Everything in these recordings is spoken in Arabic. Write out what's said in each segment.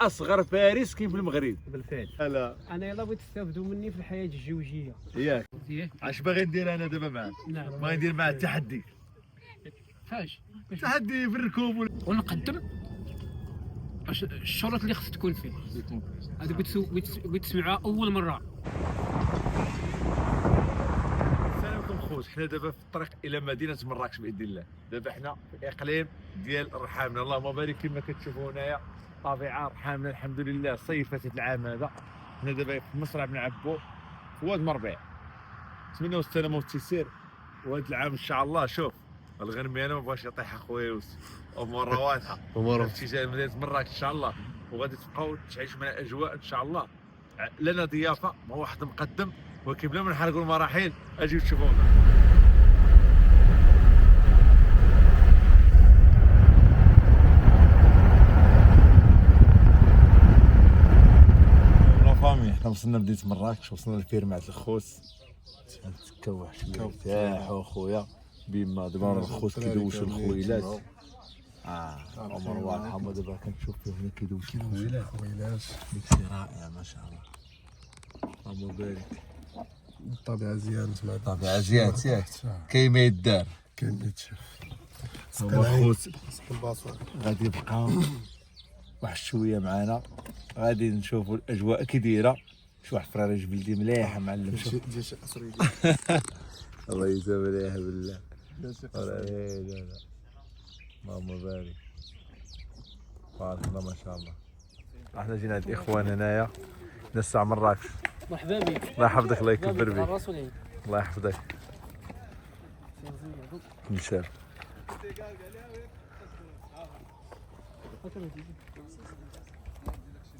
اصغر فارس كاين في المغرب. بالفعل. لا انا يلا بغيت تستافدوا مني في الحياه الزوجيه. ياك اش باغي ندير انا دابا معاك؟ نعم. باغي ندير معاه التحدي. فاش تحدي في الركوب ونقدم الشروط اللي خص تكون فيه. هذا بغيت تسمعها اول مره. السلام عليكم خوت، حنا دابا في الطريق الى مدينه مراكش باذن الله. دابا حنا في اقليم ديال رحامنا، اللهم بارك. كما كتشوفوا هنايا طبيعه رحامنا الحمد لله صيفت العام هذا. حنا دابا في مصرع بن عبو في واد مربيع. نتمنوا السلامه والتيسير، وهذا العام ان شاء الله. شوف الغنمي انا ما بغاش يطيح اخويا يوسف، امور واضحه في اتجاه مدينه مراكش ان شاء الله. وغادي تبقاو تعيشوا معنا اجواء ان شاء الله. لنا ضيافه مع واحد مقدم، ولكن بلا ما نحرقوا المراحل اجيو تشوفونا. لا فامي، حنا وصلنا مدينه مراكش، وصلنا لفيرماع الخوت. تكوح شويه ارتاحوا خويا بما دابا الخوت كيدوشوا الخويلات. عمر واضحه. ما دابا كنشوف فيه هنا كيدوشوا الخويلات. داكشي رائع ما شاء الله. اللهم بارك. الطبيعة زيان، سمعت الطبيعه زيان ياك، كاين ما يدار، كاين اللي تشاف. هو خوت الباصور غادي يبقى واحد شويه معانا، غادي نشوفوا الاجواء كي دايره. شي واحد فراري جبلدي مليح معلم. شوف ديال شي اسري الله يسامح عليه بالله. لا اللهم بارك. بارك الله ما شاء الله. احنا جينا عند الاخوان هنايا ناس تاع مراكش. مرحبا بك. الله يحفظك، الله يكبر بك، الرسول الله يحفظك. نشاف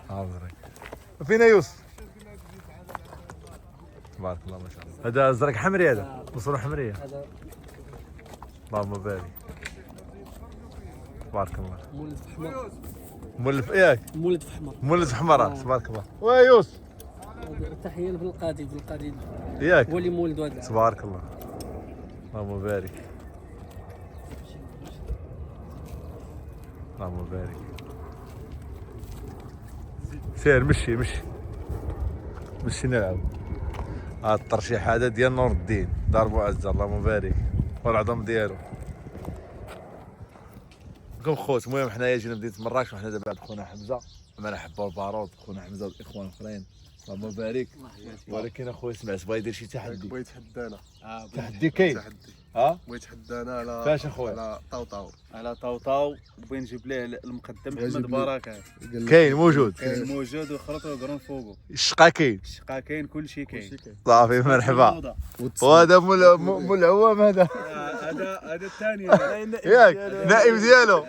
حاضرك. فينا يوسف؟ تبارك الله ما شاء الله. هذا زرق حمري، هذا بصرة حمرية. اللهم بارك. تبارك الله. مولد حمر. مولف ياك؟ مولد حمر. مولد حمراء. تبارك الله. ويا يوسف؟ تحيه للقاضي، بالقاضي ياك؟ هو اللي مولد هذا. تبارك الله. اللهم بارك. اللهم بارك. سير مشي نلعب. هذا الترشيح هذا ديال نور الدين دار معزة، اللهم بارك، والعظم ديالو. كم خوت. المهم حنايا جينا مدينة مراكش، وحنا دابا عند خونا حمزة معنا حبة البارود، خونا حمزة والاخوان الاخرين، اللهم بارك. ولكن اخويا سمعت بغا يدير شي تحدي. بغيت يتحدانا. تحدي كاين؟ بغيت يتحدانا على فاش اخويا؟ على طاوطاو. على طاوطاو. بغي نجيب ليه المقدم محمد بركات. كاين موجود؟ كاين موجود، وخرط وقرون فوقو. الشقا كاين؟ الشقا كاين، كلشي كاين. صافي مرحبا. وهذا مول العوام هذا. هذا الثاني ياك نائب ديالو.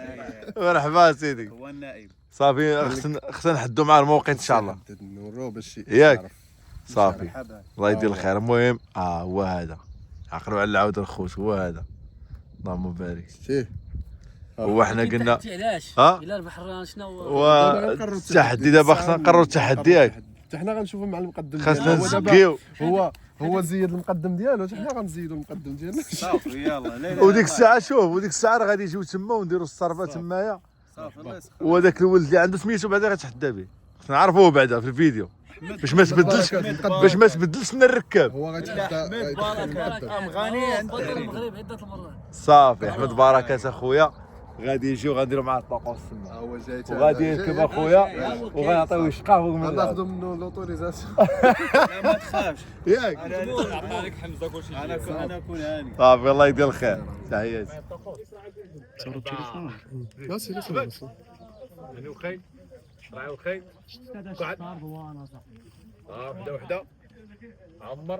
مرحبا سيدي. هو النائب. صافي خصنا نحدوا معاه الموقع ان شاء الله. نورو باش ياك صافي. مرحبا. الله يدير الخير. المهم هو هذا، عقلوا على العوده الخوت، هو هذا، اللهم بارك. فيه هو حنا قلنا علاش؟ ها؟ الى البحر شنو والتحدي دابا خصنا نقرروا التحدي ياك. حتى حنا غنشوفوا مع المقدم خاصنا ديالنا. نزكيو. هو زيد المقدم ديالو، حتى حنا غنزيدوا المقدم ديالنا. صافي يلا. وديك الساعه شوف، وديك الساعه راه غادي يجيو تما ونديروا الصرفه تمايا. صافي الله يسخر. وهذاك الولد اللي عنده سميتو بعدا غتحدى به، خصنا نعرفوه بعدا في الفيديو باش ما تبدلش لنا الركاب. هو غيتحدى احمد بركات غني عند المغرب عده المرات. صافي احمد بركات اخويا غادي يجيو، غنديروا معاه الطقوس تما، هو جاي وغادي يركب اخويا وغنعطيوه شقه فوق من غناخذوا منه لوطوريزاسيون. ما تخافش. ياك عطاريك حمزه كلشي. انا كون هاني. صافي الله يدير الخير. تحياتي. تصور التليفون. لا سير يعني وخيل راعي وخيل. قعد وحده عمر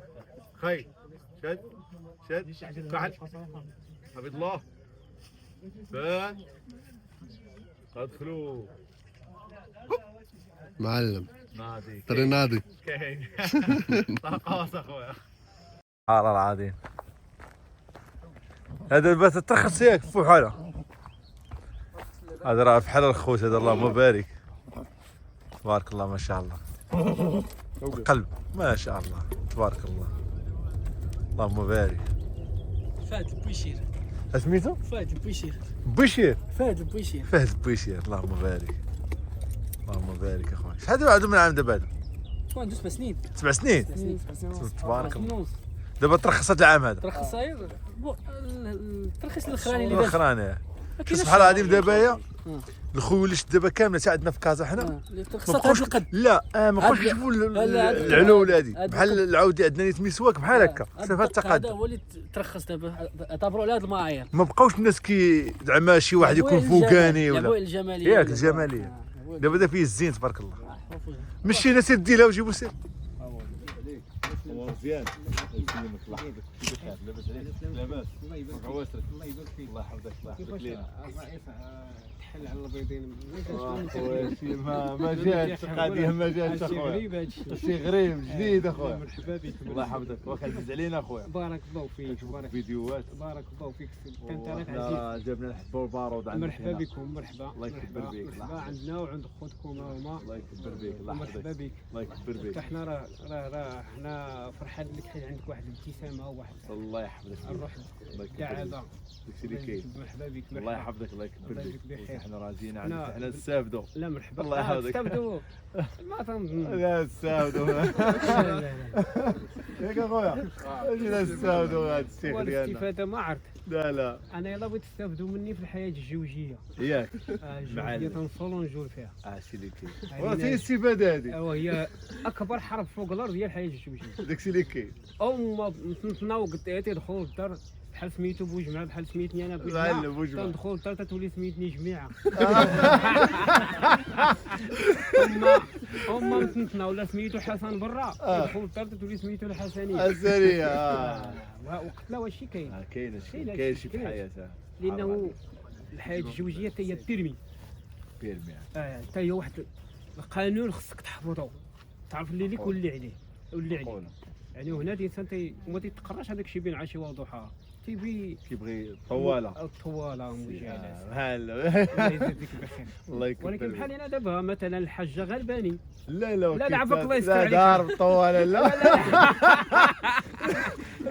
خيل. شد قعد. حفظ الله. بان ادخلوا. معلم نادي طري نادي. كاين طاقاس اخويا. والله العظيم هذا البات ترخص ياك فوق حاله. هذا راه بحال الخوت هذا، اللهم بارك. تبارك الله ما شاء الله. قلب ما شاء الله تبارك الله. اللهم بارك. فهد البويشير. اسميتو؟ فهد البويشير. بشير. فهد البويشير. فهد بويشير. اللهم بارك. اللهم بارك اخويا. شحال دابا عندهم من عام دابا هذا؟ شكون عنده 7 سنين 7 سنين. 7 سنين تبارك الله. دابا ترخصت العام هذا. ترخص الترخيص الاخراني اللي الاخراني سبحان الله العظيم. دابا هي الخيول اللي شفت دابا كامله حتى عندنا في كازا حنا ترخصت هذا القد. لا ما بقاوش نشوفوا العلول هذه بحال العود اللي عندنا نيت مسواك بحال هكا صافي هذا التقدم. هذا هو اللي ترخص دابا اعتبروا على هذا المعايير. ما بقاوش الناس زعما شي واحد يكون فوقاني ولا ولا الجماليه ياك الجماليه. دابا هذا فيه الزين تبارك الله. مشينا سير ديرها وجيبوا سير. مزيان لاباس عليك لاباس عواسرك الله يبارك فيك الله يحفظك الله يحفظك لينا تحل على البيضين ما جاتش قضيه ما جاتش اخويا شي غريب جديد اخويا مرحبا بك الله يحفظك واخا عزيز علينا اخويا بارك الله فيك بارك فيديوهات بارك الله فيك كانت لك عزيز جبنا الحبه والبارود عندنا مرحبا بكم مرحبا الله يكبر بك مرحبا عندنا وعند خوتكم هما الله يكبر بك الله مرحبا يحفظك بك الله يكبر بك حنا راه حنا فرحان لك حيت عندك واحد الابتسامه وواحد الله يحفظك الروح الله يكبر كعادة داكشي اللي كاين مرحبا بك الله يحفظك الله يكبر الله بك يجزيك بخير. حنا راجيين عليك حنا نستافدوا لا مرحبا الله يحفظك. استبدوا ما تنظن لا نستافدوا ياك اخويا اجينا نستافدوا هذا الشيخ ديالنا والاستفاده ما عرفت لا انا يلا بغيت تستافدوا مني في الحياه الزوجيه ياك الزوجيه معلم. تنوصلوا ونجول فيها عرفتي اللي كاين هذه وفي ناس. الاستفاده هذه وهي اكبر حرب فوق الارض هي الحياه الزوجيه داكشي اللي كاين او ما تنتناو قلت تدخل للدار بحال سميتو بوجمعه بحال سميتني انا لا، بوجمعة. تندخل للدار تولي سميتني جميعه هما متنتنا ولا سميتو حسن برا يدخل للدار تولي سميتو الحسنيه السريه وقتنا واش كاين كاين شي كاين كاين شي في كاين. الحياه لانه الحياه الزوجيه حتى هي الترمي بيرمي حتى هي واحد القانون خصك تحفظه تعرف اللي ليك واللي عليه واللي عليه يعني هنا الانسان وما تيتقراش هذاك الشيء بين عشيه وضحاها تيبي كيبغي طواله الطواله مجالس هلا الله يجزيك بخير الله يكبر ولكن بك. بحال انا دابا مثلا الحاجه غلباني لا لا، لعبك الله يستر لا عليك. دار طواله لا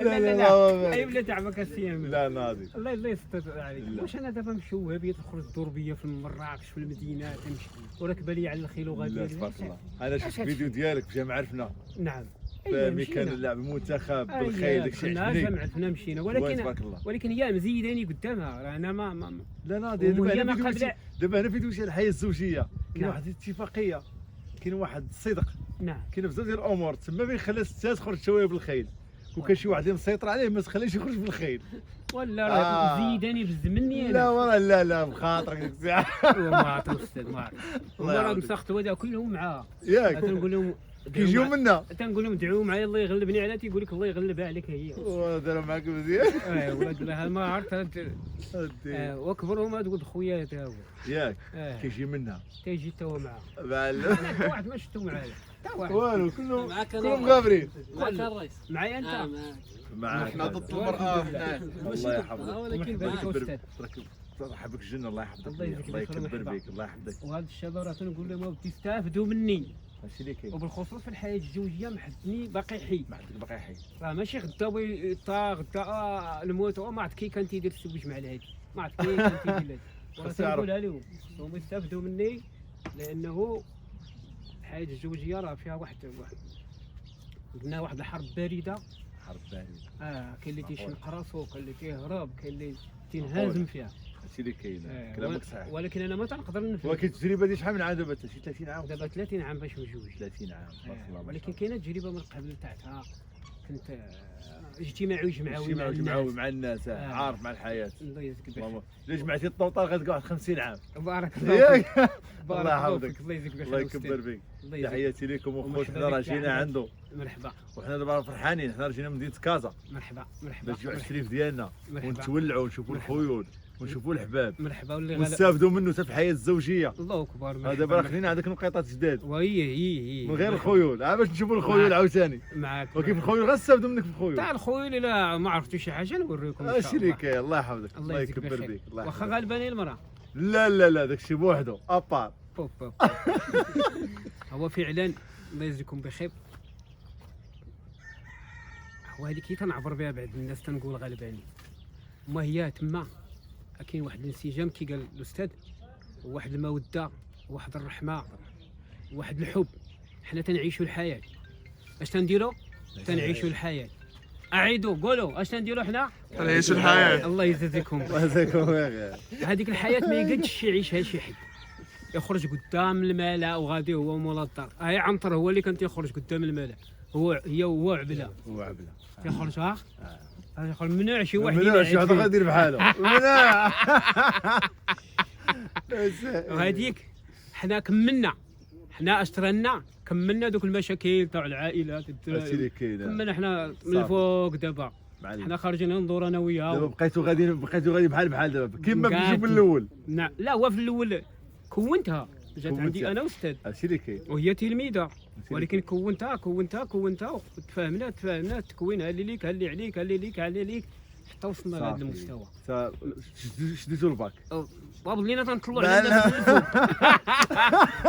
لا لا لا اي ولا تعبك السيام لا ناضي الله يستر عليك لا. واش انا دابا مشوه بيا تخرج الدربيه في مراكش في المدينه تمشي وراكبه لي على الخيل لا وغادي تبارك الله انا شفت فيديو ديالك في جامع عرفنا نعم فهمي كان اللعب المنتخب بالخيل داكشي كنا عجبني جمعتنا مشينا والله تبارك الله. ولكن هي مزيداني قدامها راه انا ما لا ناضي دابا وهي انا ما فيديو قبل- دابا انا فيديو شي الحياه الزوجيه كاين نعم. واحد الاتفاقيه كاين واحد الصدق نعم كاين بزاف ديال الامور تما ما يخلي الستات تخرج شويه بالخيل وكان شي واحد اللي مسيطر عليه ما تخليش يخرج بالخيل ولا راه مزيداني بالزمني لا انا والله لا بخاطرك ديك الساعه ما عرفت الاستاذ ما عرفت الله هما راه يعاودك. مسخت هذا كلهم معاه ياك تنقول لهم كيجيو منا تنقول لهم دعوا معايا الله يغلبني على تيقول لك الله يغلبها عليك هي داروا معاك مزيان ولاد الله ما عرفت وكبرهم تقول خويا هذا هو ياك كيجي منها تيجي حتى هو معاه معلم واحد ما شفتو معايا حتى واحد والو كلهم معاك كلهم غابرين معاك الرئيس معايا انت معاك احنا ضد المرأة هنا الله يحفظك ولكن بالك استاذ يرحبك الجنه الله يحفظك الله يجزيك الله بخير يكبر ومرحبا. بك الله يحفظك وهذا الشباب راه تنقول لهم بدي تستافدوا مني هادشي اللي كاين وبالخصوص في الحياه الزوجيه محدني باقي حي ما عندك باقي حي راه ماشي غدا غدا الموت ما عرفت كي كان تيدير السويج مع الهادي ما عرفت كي كان تيدير الهادي وراه خاص يعرف. تنقولها لهم هما يستافدوا مني لانه الحياه الزوجيه راه فيها واحد قلنا واحد الحرب بارده حرب باردة كاين اللي تيشنق راسو كاين اللي تيهرب كاين اللي تينهزم فيها هادشي اللي كاين كلامك صحيح ولكن انا ما تنقدر نفهم ولكن التجربه ديال شحال من عام دابا شي 30 عام دابا 30 عام باش نجوج 30 عام تبارك الله ما ولكن شاء كاينه تجربه من قبل تاعها كنت اجتماعي وجمعوي الله. مع جمعوي الناس مع الناس عارف مع الحياه الله يجزيك بخير اللهم الا جمعتي الطوطال غتلقى واحد 50 عام بارك الله فيك ياك بارك الله الله يحفظك. فيك الله يجزيك بخير الله يكبر أستاذ. بك الله يجزيك تحياتي لكم وخوت ومرحبا حنا راه بك يا جينا أحمد. عنده مرحبا وحنا دابا فرحانين حنا جينا من مدينه كازا مرحبا مرحبا باش نجيو على الشريف ديالنا مرحبا ونتولعوا ونشوفوا الخيول ونشوفوا الحباب مرحبا واللي غلا ونستافدوا منه حتى في الحياه الزوجيه الله اكبر دابا راه خلينا عندك نقيطات جداد هي من غير الخيول باش نشوفوا الخيول عاوتاني معاك وكيف الخيول غنستافدوا منك في الخيول تاع الخويل الا ما عرفتوا شي حاجه نوريكم ان هادشي شاء اللي الله كاين الله يحفظك الله الله يجزيك يكبر بخير بك الله واخا يحفظك غلباني المراه لا داكشي بوحدو ابار بوب بوب. هو فعلا الله يجزيكم بخير هو هذيك كي تنعبر بها بعض الناس تنقول غلباني وما هي تما كاين واحد الانسجام كي قال الاستاذ وواحد الموده وواحد الرحمه واحد الحب، حنا تنعيشوا الحياه. اش تنديروا؟ تنعيشوا الحياه. اعيدوا قولوا اش تنديروا حنا؟ نعيشوا الحياه. الله يجزيكم. هذيك الحياه ما يقدش يعيشها شي حد. يخرج قدام الملا وغادي هو مولا الدار. هاي عنتر هو اللي كان تيخرج قدام الملا، هو عبله تيخرج يخرج ممنوع شي واحد ممنوع شي واحد غادي يدير بحاله ممنوع. وهذيك حنا كملنا، حنا اشترينا كملنا دوك المشاكل تاع العائلات هادشي اللي كاين. كملنا حنا من الفوق. دابا حنا خارجين ندور انا وياه. دابا بقيتوا غادي بحال دابا كيما كنشوف من الاول. لا هو في الاول كونتها، جات كونتها. عندي انا استاذ هادشي اللي كاين. وهي تلميذه، ولكن كونتها وتفاهمنا تكوينها اللي ليك اللي عليك اللي ليك اللي ليك حتى وصلنا لهذا المستوى. شديتوا الباك. ولينا تنطلعوا على الناس من الفوق.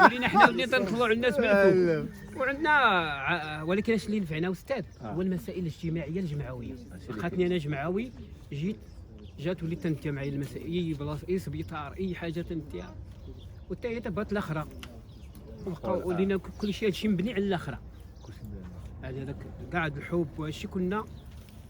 ولينا حنا تنطلعوا على الناس من الفوق. وعندنا ولكن اش اللي نفعنا استاذ هو المسائل الاجتماعيه الجمعويه. لقاتني انا جمعوي، جات وليت تنتيا معايا المسائل، اي بلاصه اي سبيطار اي حاجه تنتيا، وتا هي تبات الاخرى، وبقاو ولينا كل شيء هادشي مبني على الاخرى. هذاك كاع الحب وهادشي كنا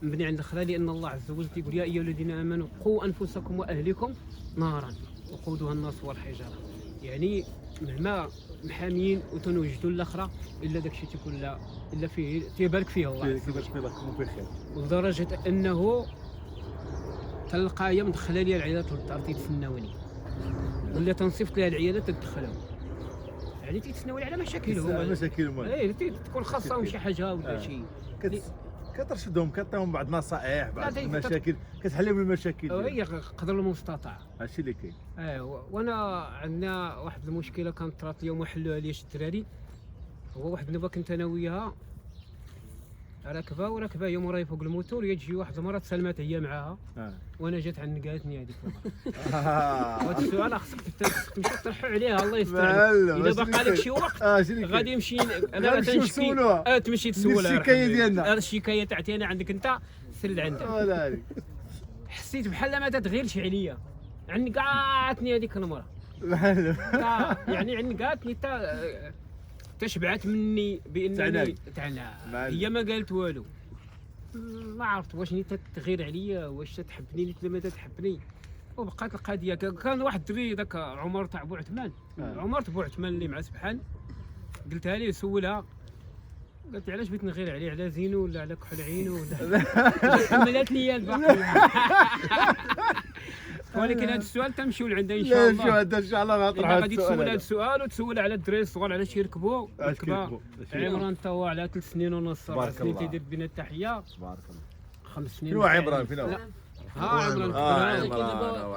مبني على الاخرى، لان الله عز وجل تيقول يا ايها الذين امنوا قوا انفسكم واهليكم نارا وقودها الناس والحجاره. يعني مهما محاميين وتنوجدوا الاخرى الا داكشي تيكون لا الا فيه تيبارك فيه الله عز وجل. لدرجه انه تلقايا مدخله لي العيالات للدار تيتسناوني، ولا تنصيفط لها العيالات تدخلهم، يعني تيتسناوني على مشاكلهم. مشاكلهم تكون خاصهم شي حاجه ولا شي. كترشدهم كتعطيهم بعض النصائح بعض المشاكل كتحل لهم المشاكل. هي قدر المستطاع. هادشي اللي كاين. وانا عندنا واحد المشكله كانت طرات اليوم وحلوها لي الدراري. هو واحد النوبه كنت انا وياها راكبه هي موراي فوق الموتور، يجي واحد المره تسلمت هي معاها وانا جات عند قالتني هذيك هذا السؤال خصك تمشي تطرحوا عليها. الله يستر اذا بقى لك شي وقت غادي يمشي انا تنشكي تمشي تسولها الشكايه ديالنا الشكايه تاعتي انا عندك انت سل عندها. حسيت بحال ما تتغيرش عليا، عنقاتني هذيك المره يعني عنقاتني تشبعت مني بانني تاعنا. هي ما قالت والو، ما عرفت واش نيت تغير عليا واش تحبني ولا ما تحبني. وبقات القضيه كان واحد الدري ذاك عمر تاع بوعثمان، عمر تاع بوعثمان اللي مع سبحان، قلتها لي سولها قالت علاش بغيت نغير عليه، على زينو ولا على كحل عينو ولا حملات لي الباقي. ولكن هذا السؤال تمشيو لعندها ان شاء الله. ان شاء الله غنطرحوا غادي تسول هذا السؤال وتسول على الدراري الصغار علاش يركبوا. عمران تا هو على 3 سنين ونص 4 سنين تيدير بنا التحيه. تبارك الله. 5 سنين. فين هو عمران فين هو؟ عمران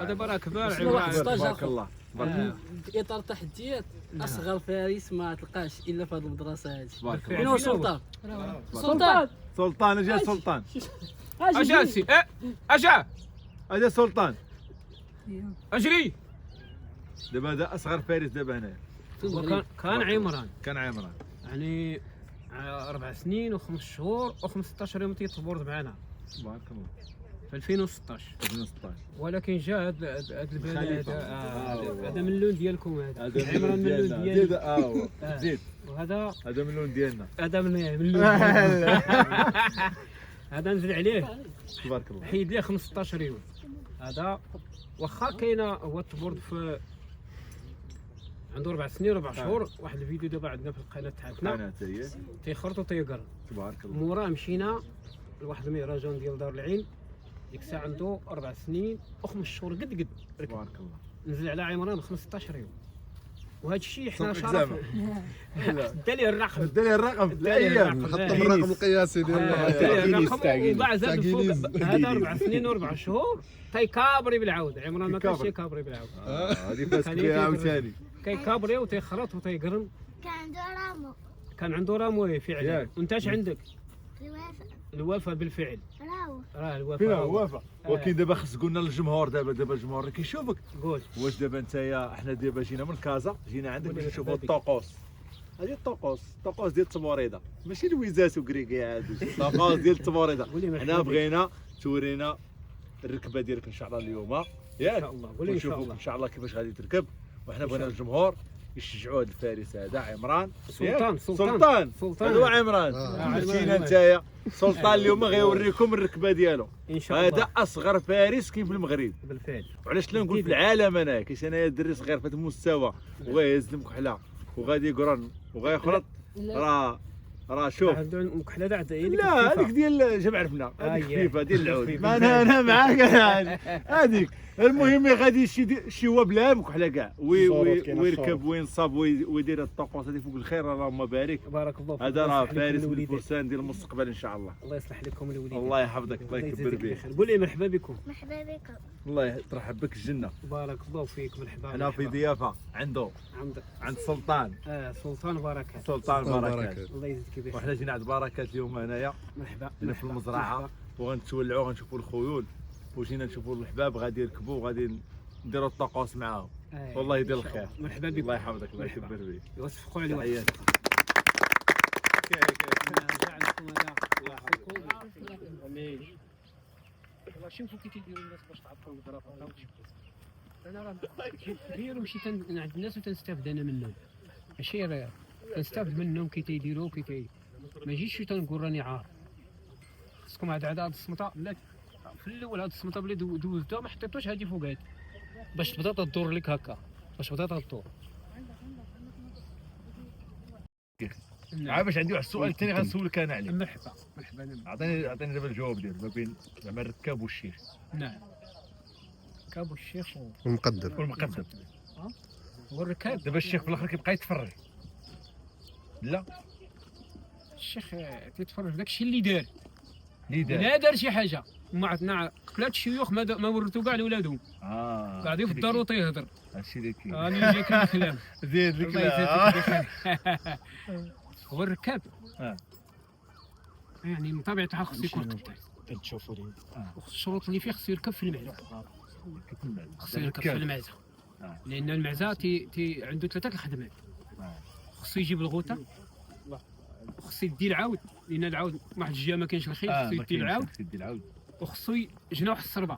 دابا راه كبار. عمران تبارك الله. في اطار التحديات اصغر فارس ما تلقاش الا في هذه المدرسه هذه. تبارك الله. فين هو سلطان؟ سلطان اجا سلطان اجا سلطان اجري. دابا هذا اصغر فارس دابا هنا. كان عمران يعني 4 سنين و5 شهور و15 يوم تيتبورد معنا. تبارك الله. في 2016 ولكن جا هذا البلد هذا من اللون ديالكم. هذا عمران من اللون ديالي. زيد وهذا من اللون ديالنا. هذا من اللون هذا نزل عليه تبارك الله. حيد ليه 15 يوم. هذا واخا كاينه هو التبورد في عنده 4 سنين و4 شهور. واحد الفيديو دابا عندنا في القناه تاعنا تيخرط وتيقر. تبارك الله. موراه مشينا لواحد المهرجان ديال دار العين، ديك الساعه عنده 4 سنين و5 شهور قد تبارك الله. نزل على عمران 15 يوم. وهذا الشيء حنا شرف. دا ليه الرقم حط الرقم القياسي ديال وكاع زاد فوق هذا 4 سنين و4 شهور تيكابري بالعود. عمران ما كانش يكابري بالعود. هذه فاسك فيها عاوتاني كيكابري وتيخرط وتيقرن. كان عنده رامو فعلا. وانت اش عندك؟ الوفاء بالفعل. راه الوفاء. ولكن دابا خص قلنا للجمهور دابا الجمهور اللي كيشوفك قول واش دابا نتايا حنا دابا جينا من كازا جينا عندك باش نشوفوا الطقوس. هذه الطقوس ديال التموريضه ماشي لويزات وكريكي هادو. الطقوس ديال التموريضه. حنا بغينا تورينا الركبه ديالك ان شاء الله اليوم ياك. ونشوفوك ان شاء الله كيفاش غادي تركب. وحنا بغينا الجمهور يشجعوا هذا الفارس هذا عمران سلطان سلطان هذا هو عمران مشينا نتايا سلطان اليوم غيوريكم الركبه ديالو ان شاء الله. هذا اصغر فارس كاين في المغرب بالفعل. وعلاش لا نقول في العالم انا كاش انايا دري صغير في هذا المستوى وغيهز المكحله وغادي يقرن وغيخلط راه شوف عنده المكحله تاع لا هذيك ديال جمع عرفنا هذيك خفيفه ديال العود ما انا معاك هذيك المهم غادي شي هو بلا مكحله كاع ويركب وينصب ويدير الطقوس هذه فوق الخير اللهم بارك. بارك الله فيك. هذا راه فارس من الفرسان ديال المستقبل ان شاء الله. الله يصلح لكم الوليد. الله يحفظك الله يكبر بك. قول لي مرحبا بكم. مرحبا بكم. الله ترحب بك الجنه. بارك الله فيك. مرحبا. انا في ضيافه عند سلطان. سلطان بركات. سلطان بركات. الله يجزيك بخير. وحنا جينا عند بركات اليوم هنايا. مرحبا. هنا في المزرعه وغنتولعوا غنشوفوا الخيول وجينا نشوفوا الحباب غادي يركبوا وغادي نديروا الطقوس معاهم. والله يدير الخير. مرحبا بكم. الله يحفظك الله يكبر بك. يوصفوا على واحد. شوفوا كي تيديروا الناس باش تعطلوا الظرافه. انا راه كبير ومشيت عند الناس وتنستافد انا منهم. ماشي راه تنستافد منهم كي تيديروا ما يجيش شي تنقول راني عارف. خصكم هاد الصمته لا في الاول هاد الصمته بلي دوزتها ما حطيتوش هادي فوق هادي باش تبدا تدور لك هكا باش تبدا تدور. باش عندي واحد السؤال ثاني غنسولك انا عليه. مرحبا. عطيني دابا الجواب ديالو ما بين زعما الركاب والشيخ. نعم. الركاب والشيخ والمقدم. هو الركاب دابا الشيخ في الاخر كيبقى يتفرج. لا الشيخ تيتفرج في داكشي اللي دار. دار لا دار شي حاجه ما عندنا ثلاث شيوخ ما ورثوا كاع لولادهم. قاعدين في الدار وتيهضر. هادشي اللي كاين. راني جاك الكلام. زيد الكلام. هو الركاب. يعني من طبيعة الحال خصو يكون قتال. تشوفوا لي. الشروط اللي فيه خصو يركب في المعزة. خصو يركب في المعزة. لأن المعزة عنده ثلاثة الخدمات. خصو يجيب الغوطة. وخصو يدي العاود لأن العاود واحد الجهة ما كاينش الخيل خصو يدي العاود. وخصو جناح الصربة.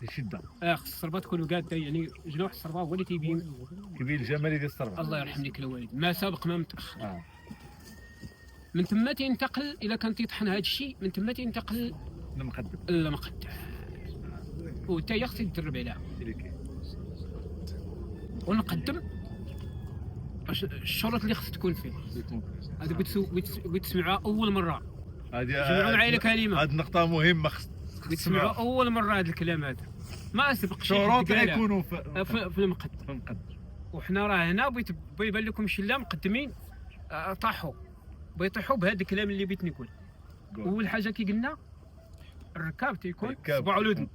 شده. خص الصربة تكون قاده يعني جناح الصربة هو اللي تيبين الجمال ديال الصربة. الله يرحم لك الوالد ما سابق ما متأخر. من ثم تينتقل الا كان تيطحن هذا الشيء من ثم تينتقل للمقدم وتا خصو يتدرب عليها. ونقدم الشروط اللي خص تكون فيه هذا بتسمعها اول مره. جمعوا معايا الكلمه. هذه النقطة مهمة خص بتسمعوا اول مره هذا الكلام هذا ما سبق شروط يكونوا في المقدم. وحنا راه هنا بيبان لكم شله مقدمين طاحوا بيطيحوا بهذا الكلام اللي بغيت نقول. اول حاجه كي قلنا الركاب تيكون صباع الودن.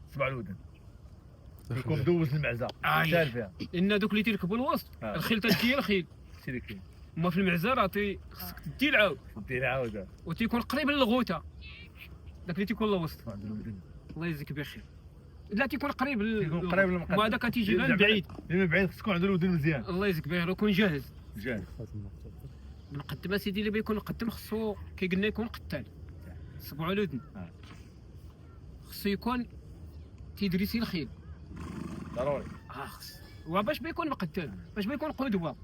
يكون دوز المعزه شال فيها لان دوك اللي تيركبوا الوسط الخيل تجي الخيل هما في المعزه راه خصك تدي العاود وتيكون قريب للغوته داك اللي تيكون الوسط. الله يجزيك بخير. لا تيكون قريب للمقدم وهذاك تيجي من بعيد. من بعيد خص تكون عنده الودن مزيان. الله يجزيك بخير ويكون جاهز. المقدم اسيدي اللي بيكون مقدم خصو كي قلنا يكون قتال صبعو الودن. خصو يكون تيدريسي الخيل ضروري. خص وباش بيكون مقدم باش بيكون قدوه.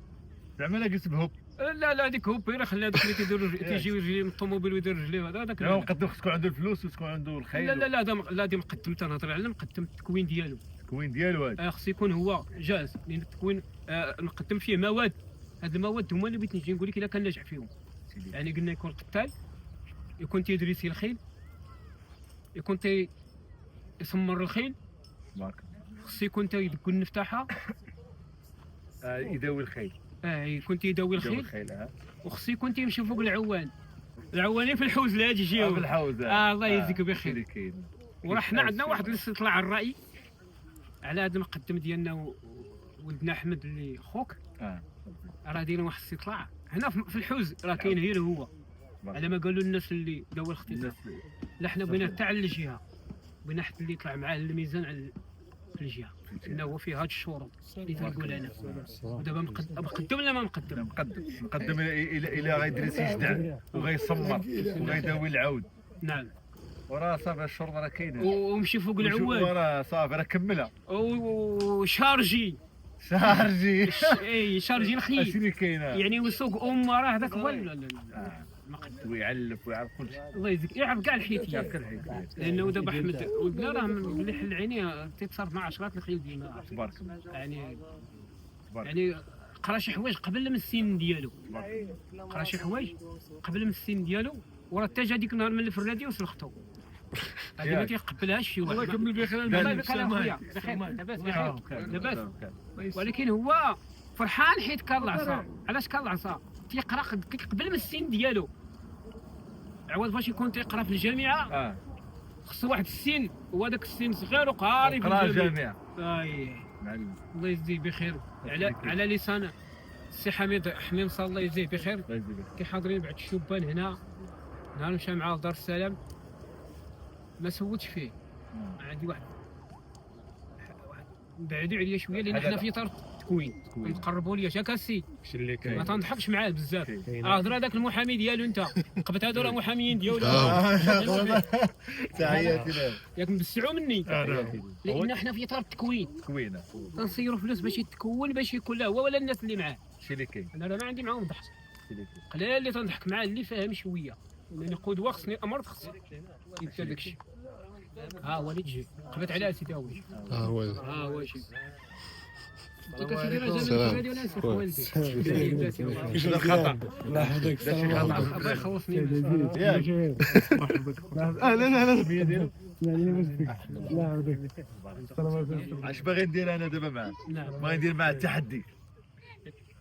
زعما لا قلت بهوب. لا هذيك هوب راه خلي هذوك اللي تيديروا تيجيو من الطوموبيل ويدير رجليه هذاك. لا مقدم خص تكون عنده الفلوس وتكون عنده الخيل. لا هذا مقدم تنهضر على مقدم التكوين ديالو. هذا خص يكون هو جاهز لان التكوين المقدم فيه مواد. هاد المواد هما اللي بغيت نجي نقول لك الا كان ناجح فيهم. يعني قلنا يكون قتال يكون تيدريسي الخيل يكون يسمر الخيل خص يكون تيدق النفتاحه يداوي الخيل. يكون تيداوي الخيل وخص يكون تيمشي فوق العوانين في الحوز لا يجيو في الحوز. الله يجزيك بخير. وراه حنا عندنا واحد الاستطلاع الرأي على هذا المقدم ديالنا ولدنا احمد اللي خوك. راه دايرين واحد الاستطلاع هنا في الحوز راه كاين غير هو على ما قالوا الناس اللي داو الاختطاف. لا حنا بغينا حتى على الجهه بغينا حتى اللي يطلع معاه الميزان على الجهه انه هو فيه هاد الشروط اللي تنقول انا. ودابا مقدم ولا ما مقدم؟ مقدم الى غيدرس يجدع وغيصمر وغيداوي العود. نعم. وراه صافي الشرطه راه كاينه ومشي فوق العوان وراه صافي راه كملها وشارجي شارجي اي شارجي الخيل شنو كاينه يعني وسوق راه هذاك هو ويعلف ويعرف كل شيء. الله يجزيك يعرف كاع الحيتيات يعرف كل حاجه. لانه دابا احمد ولدنا راه ملي حل عينيه تيتصرف مع عشرات الخيل ديما تبارك الله. يعني تبارك يعني قرا شي حوايج قبل من السن ديالو قرا شي حوايج قبل من السن ديالو وراه حتى جا ديك النهار من الفرادي وسلختو هذه ما تيقبلهاش شي واحد. الله يكمل بخير. الله يبارك خويا بخير لاباس بخير لاباس. ولكن هو فرحان حيت كان العصا. علاش كان العصا؟ تيقرا قبل من السن ديالو. عوض باش يكون تيقرا في الجامعه خصو واحد السن وهذاك السن صغير وقاري في قرا الجامعه. الجامعه. معلم الله يجزيه بخير على لسان السي حميد صلى الله يجزيه بخير. كيحاضرين بعض الشبان هنا نهار مشى معاه لدار السلام ما سولتش فيه. عندي واحد بعدوا عليا شويه لان حنا في اطار التكوين نتقربوا ليا شاك السي اللي كاين ما تنضحكش معاه بزاف. هضر هذاك المحامي ديالو انت قبت هادو راه محاميين ديالو تحياتي له ياك نبسعوا مني لان حنا في اطار التكوين كوينه. تنصيروا فلوس باش يتكون باش يكون لا هو ولا الناس اللي معاه. شي اللي كاين. انا راه ما عندي معاهم ضحك شي اللي كاين. قليل اللي تنضحك معاه اللي فاهم شويه لاني قدوه خصني امرض خصني يدير داكشي. ها هو اللي تجي قبت عليها سيدي هو هو شي ديك سيدي راه جا من الفرادي ولا نسيت والدي شنو الخطا؟ الله يحفظك السلام عليكم. الله يخلصني ياك اهلا سميه ديالو الله يحفظك السلام عليكم. اش باغي ندير انا دابا معاه؟ باغي ندير معاه التحدي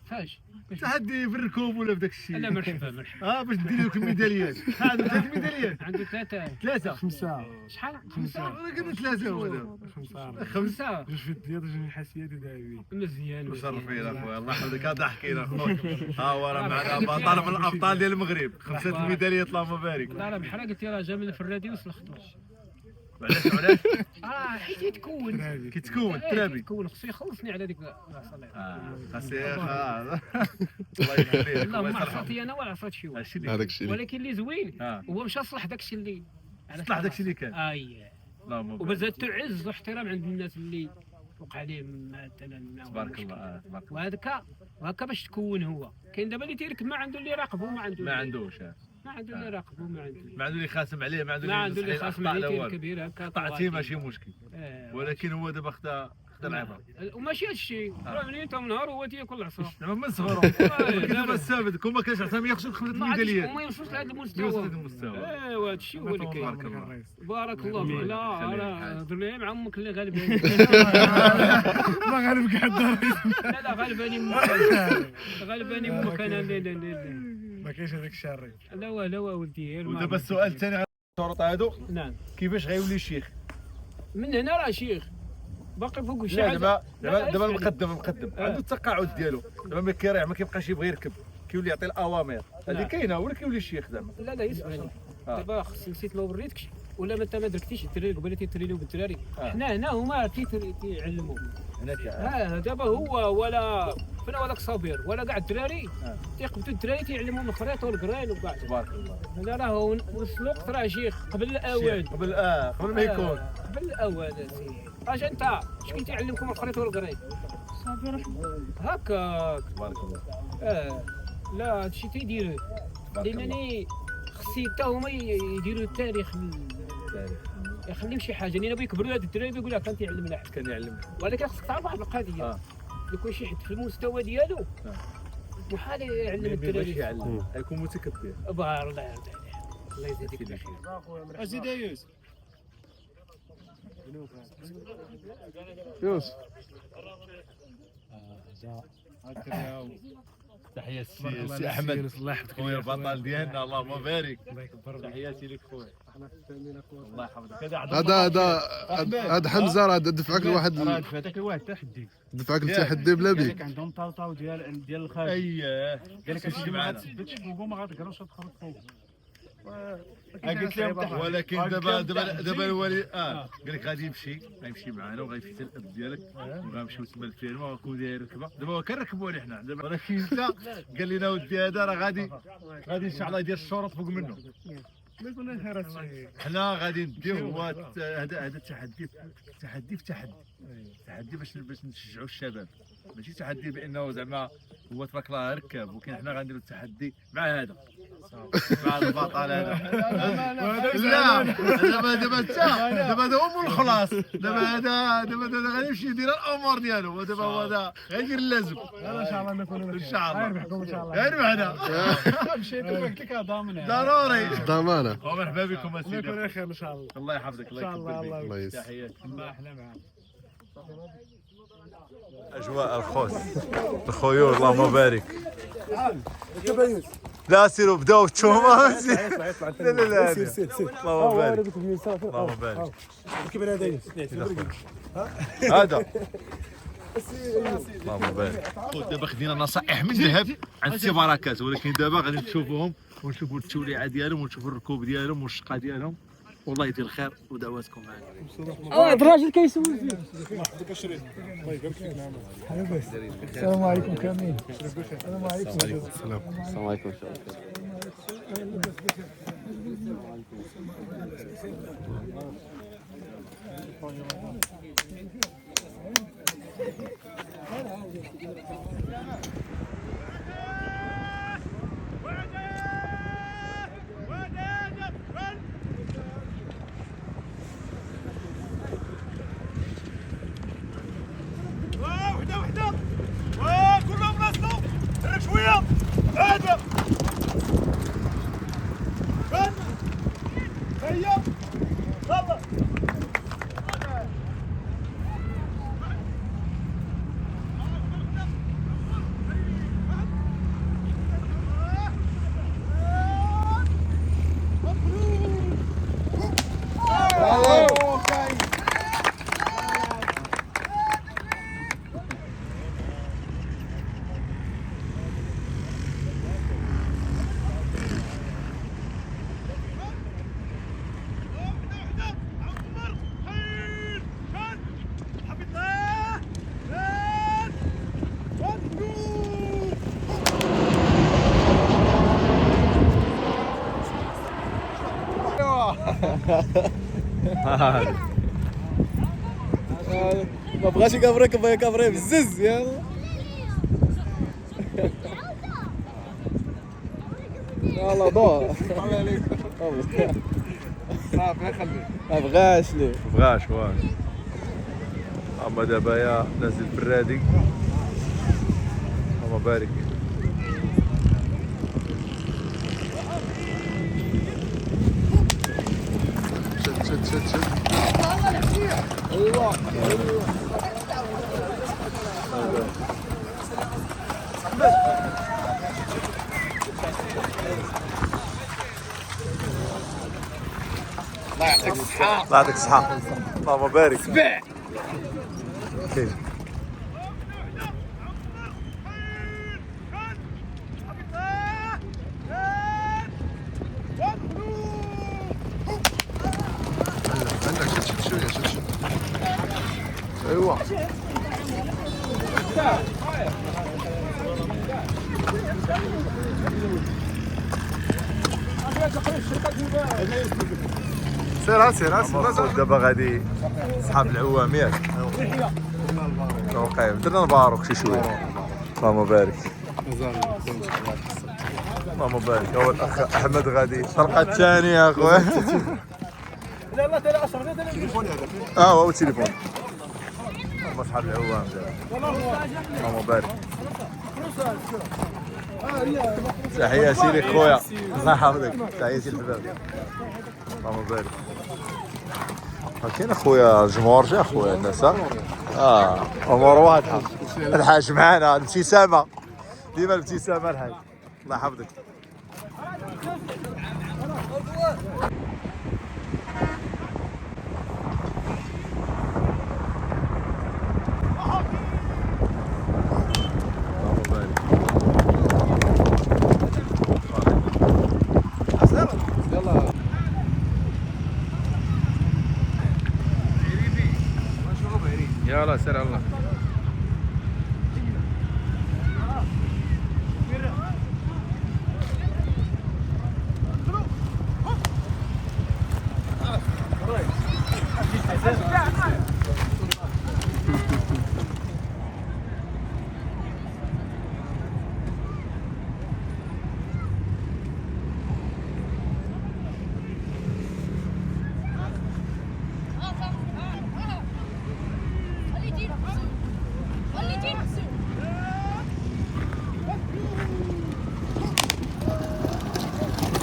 فاش تحدي في الركوب ولا في داك الشيء. لا مرحبا باش ندير لك الميداليات. عنده 3 ميداليات. عنده ثلاثه 5 شحال 5 انا قلنا 3 هو دابا 5 جوج في الديات وجوج حاسيات وداعبين. مزيان مشرفين اخويا الله يحفظك ضحكين اخويا. ها هو راه معنا بطل من الابطال ديال المغرب 5 ميداليات اللهم بارك. لا راه بحال قلتي راه جا من الفرادي وسلختو. علاش حيت يتكون كيتكون الترابي يتكون خصو يخلصني على ديك العصا. خاصي الله يخليك لا ما عصاتي انا ولا عصات شي واحد هذاك الشيء ولكن اللي زوين هو مشى صلح داك الشيء اللي صلح داك الشيء اللي كان. اللهم بارك. وبزادته عز واحترام عند الناس اللي وقع عليهم مثلا تبارك الله تبارك الله. وهكا باش تكون هو كاين دابا اللي تيركب ما عنده اللي يراقبه ما عندوش ما عنده اللي يراقبه ما عنده اللي خاسم عليه ما ما عنده اللي خاص عليه تيركب هكا قطعتيه ماشي مشكل. ولكن هو دابا خدا العبره وماشي هادشي راه منين تا من نهار هو تياكل العصا من صغرو دابا السابد كون ما كانش عصا ما ياخذش 5 ميداليات وما يوصلش لهذا المستوى. يوصل لهذا المستوى. ايوا هادشي هو اللي كاين. بارك الله. بارك الله فيك. لا راه هضر لي مع امك اللي غالباني. ما غالبك حد لا غالباني امك غالباني امك انا لا ما كاينش هذاك الشاري. لا ولدي ودابا السؤال الثاني على الشرط هادو نعم كيفاش غيولي شيخ؟ من هنا راه شيخ باقي فوق شي لا حاجه. دابا المقدم عنده التقاعد ديالو دابا ملي كيريح ما كيبقاش يبغي يركب كيولي يعطي الاوامر هذه كاينه ولا كيولي الشيخ زعما. لا يسمعني دابا خصك نسيت ما وريتكش ولا ما انت ما دركتيش الدراري قبل تيترينيو بالدراري. حنا هنا هما تيعلموا هنا دابا هو ولا فين هذاك صابر ولا كاع الدراري تيقبطوا الدراري تيعلموهم الخريطه والقراين وكاع. تبارك الله. هنا راه وصل الوقت راه شيخ قبل الاوان قبل ما يكون قبل الاوان سيدي. اش انت شكون تيعلمكم الخريطه والقراين؟ صابر هكاك. تبارك الله. لا هادشي تيدير لانني خصي حتى هما يديروا التاريخ يخليهم شي حاجه لان بيكبروا هاد الدراري بيقول لك كان تيعلمنا كان يعلمنا ولكن خصك تعرف واحد القضيه يكون شي حد في المستوى ديالو محال يعلم الدراري يعلم يكون متكبر. بار الله يرضي عليك الله يزيدك بخير. ازيد يوسف يوسف تحية السي احمد الله يحفظك خويا البطل ديالنا اللهم بارك. الله يكبر لك. تحياتي لك خويا الله يحفظك. هذا حمزه راه دفعك لواحد دفعتك لواحد التحدي دفعك للتحدي بلا قال بيك. لك عندهم طاوطاو ديال الخارج اييه قال لك تمشي ما معنا. غاتثبتش فوق وما غاتقراش تخرج فوق قلت لهم ولكن دابا الوالي قال لك غادي غيمشي معنا وغيمشي حتى الاب ديالك وغنمشيو تما للفيرما وغنكون داير ركبه دابا هو كنركبوا عليه حنا دابا ولكن انت قال لنا ودي هذا راه غادي ان شاء الله يدير الشروط فوق منه يكون خير الشيء. حنا غادي نديو هو هذا التحدي في تحدي باش نشجعوا الشباب، ماشي تحدي بانه زعما هو تبارك الله ركب، ولكن حنا غنديروا التحدي مع هذا مع البطل هذا. لا دابا هذا هو الخلاص، دابا هذا غادي يمشي يدير الامور ديالو، ودابا هو هذا غيدير اللازم. ان شاء الله نكونوا ان شاء الله نربحكم ان شاء الله. غير معنا مشيت قلت لك ضامن ضروري. ضمانه. ومرحبا بكم نكونوا اسيدي، خير ان شاء الله. الله يحفظك، الله إن شاء الله، يكبر الله بك. يسلمك. تحياتي. الله احلى معاك. اجواء الخوت الخيول اللهم بارك. لا سيروا بداو التومه. لا لا لا اللهم بارك اللهم بارك. هذا اللهم بارك. دابا خدينا نصائح من ذهب عند السي بركات، ولكن دابا غادي نشوفوهم ونشوفوا التوليعه ديالهم ونشوفوا الركوب ديالهم والشقه ديالهم. والله يدير الخير ودعواتكم معنا. الراجل كيسول فيه. السلام عليكم كاملين. السلام عليكم. السلام عليكم. ما بغاش يكافريك بغا يكافريه بزز يلا. يلا دور. ما بغاش ليه. بغاش واش اما دابا يا نازل برادي اللهم بارك. شد. الله يعطيك الصحة. الله يعطيك الصحة. اللهم بارك. سبع. شد شويه شد. ايوا سير. دابا غادي صحاب العوام ياك وقيم درنا الباروك شي شويه. اللهم بارك اللهم بارك. هو الاخ احمد غادي الطلقه الثانيه اخويا. لا لا ترى اشرف تليفوني هذا. هو التليفون. هما صحاب العوام دابا. اللهم بارك. تحياتي لك خويا الله يحفظك. تحياتي للحباب اللهم بارك. كاين اخويا الجمهور جا اخويا الناس امور واضحه. الحاج معانا الابتسامه ديما الابتسامه الحاج الله يحفظك. يلا سير الله.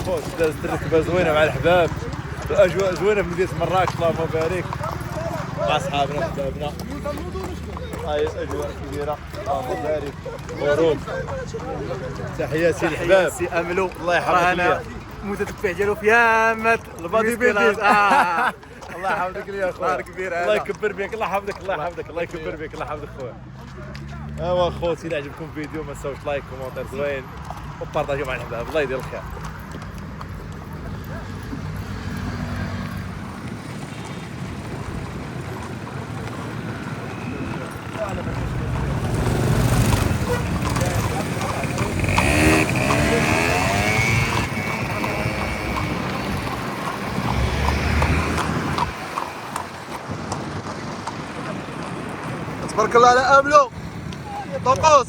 خوت دازت الركبه زوينه مع الحباب، الاجواء زوينه في مدينه مراكش اللهم بارك مع صحابنا وحبابنا. هاي الاجواء كبيره اللهم بارك. غروب تحياتي للحباب سي املو الله يحفظك ليا. المتتبع ديالو في يامات البادي بيلدينغ الله يحفظك ليا خويا. نهار كبير هذا. الله يكبر بك، الله يحفظك، الله يحفظك، الله يكبر بك، الله يحفظك خويا. ايوا خوتي الا عجبكم الفيديو ما تنساوش لايك كومونتير زوين وبارطاجيو مع الحباب. الله يدير الخير. تبارك الله على املو طقوس.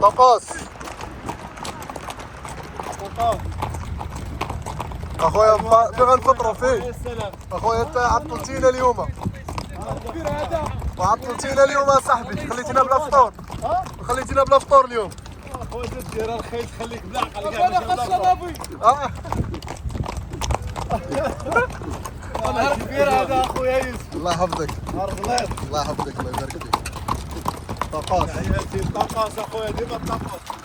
طقوس اخويا فين غنفطروا فيه؟ اخويا انت عطلتينا اليوم، وعطلتينا اليوم صاحبي، خليتينا بلا فطور، خليتينا بلا فطور اليوم. خويا دير الخيط خليك بالعقل كاع نهار كبير هذا اخويا يوسف. الله يحفظك، نهار غليظ. الله يحفظك، الله يبارك فيك. طقوس تحياتي للطقاس اخويا ديما الطقاس.